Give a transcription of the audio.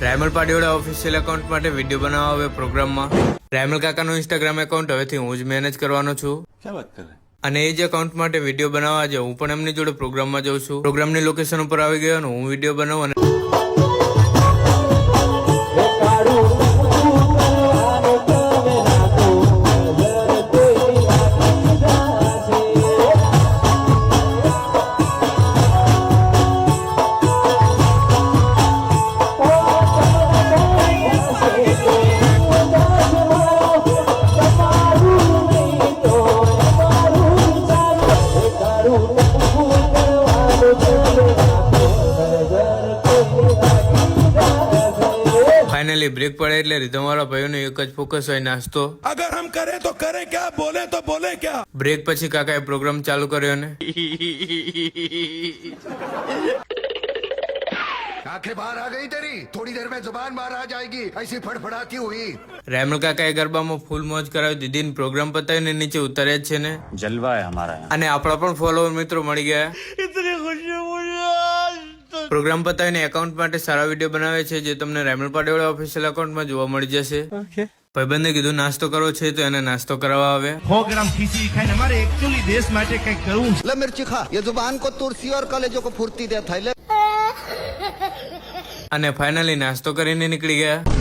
Raymal પાડીવાળા official account માટે video બનાવવા હવે પ્રોગ્રામમાં રાયમલ કાકાનું ઇન્સ્ટાગ્રામ એકાઉન્ટ હવેથી હું જ મેનેજ કરવાનો છું. અને એ જ એકાઉન્ટ માટે વિડીયો બનાવવા આજે હું પણ એમની જોડે પ્રોગ્રામમાં જાઉં છું. પ્રોગ્રામની લોકેશન ઉપર આવી ગયો અને હું વિડીયો બનાવું અને फाइनली ब्रेक पड़े એટલે રીધમવાળા ભાઈઓનો એક જ ફોકસ હોય નાસ્તો. अगर हम करें तो करें क्या, बोले तो बोले क्या. બ્રેક પછી કાકાએ પ્રોગ્રામ ચાલુ કર્યો ને आंखें बाहर आ गई तेरी, थोड़ी देर में जुबान बाहर आ जाएगी ऐसी फड़फड़ाती हुई. રાયમલ કાકાએ ગરબામાં ફૂલ મોજ કરાવી દીધી ને પ્રોગ્રામ પતાવીને નીચે ઉતાર્યા જ છે ને जलवा है हमारा यहाँ. અને આપણા પણ ફોલોવર મિત્રો મળી ગયા. પ્રોગ્રામ પતાવીને એકાઉન્ટ માટે સારા વિડીયો બનાવે છે જે તમને રાયમલ પાડીવાળા ઓફિશિયલ એકાઉન્ટમાં જોવા મળી જશે. ભાઈબંધે કીધું નાસ્તો કરવો છે તો એને નાસ્તો કરાવવા આવે. 100 ग्राम खींची खाઈને મારે એકચ્યુઅલી દેશ માટે કંઈક કરવું છે. ले मिर्ची खा, ये जुबान को तुलसी और कलेजों को फुर्ती देता है. ले અને ફાઇનલી નાસ્તો કરીને નીકળી ગયા.